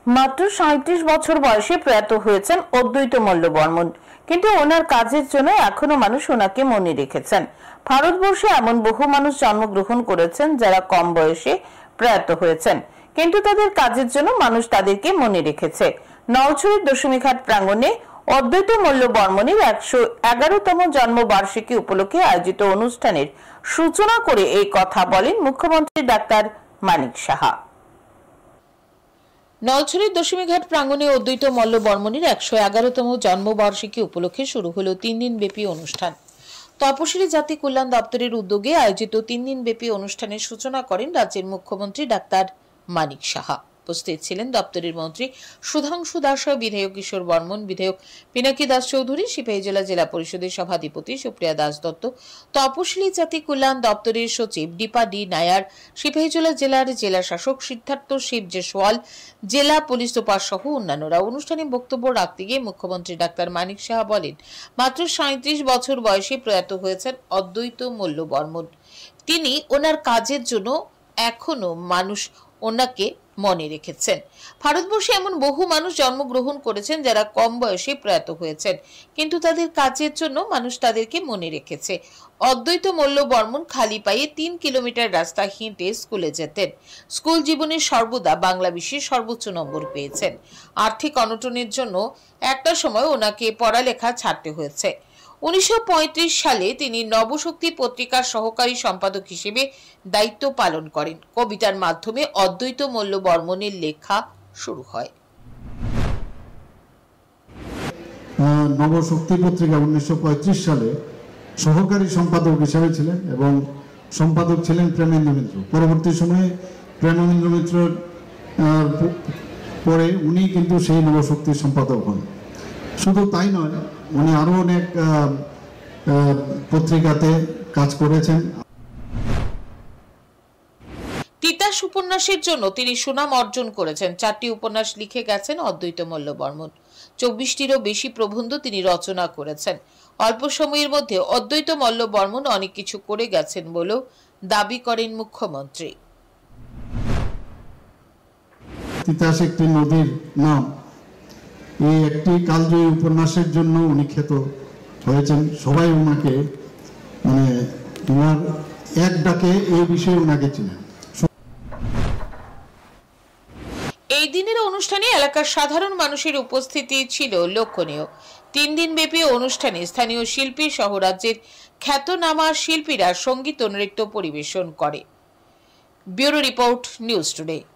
মাত্র ৩৭ বছর বয়সে প্রয়াত হয়েছেন অদ্বৈত মল্ল বর্মন, কিন্তু ওনার কাজের জন্য এখনো মানুষ ওনাকে মনে রেখেছেন। ভারতবর্ষে এমন বহু মানুষ জন্মগ্রহণ করেছেন যারা কম বয়সে প্রয়াত হয়েছেন, কিন্তু তাদের কাজের জন্য মানুষ তাদেরকে মনে রেখেছে। নওছড়ির দশমীঘাট প্রাঙ্গণে অদ্বৈত মল্ল বর্মনের ১১তম জন্মবার্ষিকী উপলক্ষে আয়োজিত অনুষ্ঠানের সূচনা করে এই কথা বলেন মুখ্যমন্ত্রী ডাক্তার মানিক সাহা। নওছড়ির দশমীঘাট প্রাঙ্গণে অদ্বৈত মল্ল বর্মনের ১১১তম জন্মবার্ষিকী উপলক্ষে শুরু হলো ৩ দিন ব্যাপী অনুষ্ঠান। তপশিলি জাতি কল্যাণ দপ্তরের উদ্যোগে আয়োজিত ৩ দিন ব্যাপী অনুষ্ঠানের সূচনা করেন রাজ্যের মুখ্যমন্ত্রী ডাক্তার মানিক সাহা। উপস্থিত ছিলেন দপ্তরের মন্ত্রী সুধাংশু দাস, বিধায়ক কিশোর বর্মন, বিধায়ক পিনাকি দাস চৌধুরী, সিপাহী জেলা পরিষদের সভাধিপতি সুপ্রিয়া দাস দত্ত, তপশিলি জাতি কল্যাণ দপ্তরের সচিব দীপা ডি নায়ার, সিপাহী জেলার জেলা শাসক সিদ্ধার্থ শিব জেসওয়াল, জেলা পুলিশ সুপার সহ অন্যান্যরা। অনুষ্ঠানে বক্তব্য রাখতে গিয়ে মুখ্যমন্ত্রী ডাক্তার মানিক সাহা বলেন, মাত্র ৩৭ বছর বয়সে প্রয়াত হয়েছেন অদ্বৈত মল্ল বর্মন। তিনি ওনার কাজের জন্য এখনো মানুষ ওনাকে মনে রেখেছেন। ভারতবর্ষে এমন বহু মানুষ জন্মগ্রহণ করেছেন যারা কম বয়সে প্রয়াত হয়েছেন, কিন্তু তাদের কাজের জন্য মানুষ তাদেরকে মনে রেখেছে। অদ্বৈত মল্ল বর্মন খালি পায়ে ৩ কিলোমিটার রাস্তা হেঁটে স্কুলে যেতেন। স্কুল জীবনে সর্বদা বাংলা বিষয়ে সর্বোচ্চ নম্বর পেয়েছেন। আর্থিক অনটনের জন্য একটা সময় ওনাকে পড়ালেখা ছাড়তে হয়েছে। ১৯৩৫ সালে তিনি নবশক্তি পত্রিকার সহকারী সম্পাদক হিসেবে দায়িত্ব পালন করেন। কবিতার মাধ্যমে অদ্বৈত মল্ল বর্মনের লেখা শুরু হয়। নবশক্তি পত্রিকা ১৯৩৫ সালে সহকারী সম্পাদক হিসেবে ছিলেন এবং সম্পাদক ছিলেন প্রেমেন্দ্র মিত্র। পরবর্তী সময়ে প্রেমেন্দ্র মিত্র পরে উনি কিন্তু সেই নবশক্তির সম্পাদক হন। শুধু তাই নয়, উনি আরো অনেক পত্রিকাতে কাজ করেছেন। তিতাস উপন্যাসের জন্য তিনি সুনাম অর্জন করেছেন। ৪টি উপন্যাস লিখে গেছেন অদ্বৈত মল্ল বর্মন। ২৪টিরও বেশি প্রবন্ধ তিনি রচনা করেছেন। অল্প সময়ের মধ্যে অদ্বৈত মল্ল বর্মন অনেক কিছু করে গেছেন বলেও দাবি করেন মুখ্যমন্ত্রী। তিতাস একটি নদীর নাম। এই একটি কালজয়ী উপন্যাসের জন্য উনি খ্যাত হয়েছেন। সবাই ওনাকে ওনার এক ডাকে এই বিষয়ে ওনাকে চিনেন। এই দিনের অনুষ্ঠানে এলাকার সাধারণ মানুষের উপস্থিতি ছিল লক্ষণীয়। ৩ দিন ব্যাপী অনুষ্ঠানে স্থানীয় শিল্পী সহ রাজ্যের খ্যাতনামা শিল্পীরা সঙ্গীত ও নৃত্য পরিবেশন করে। Bureau report, news today.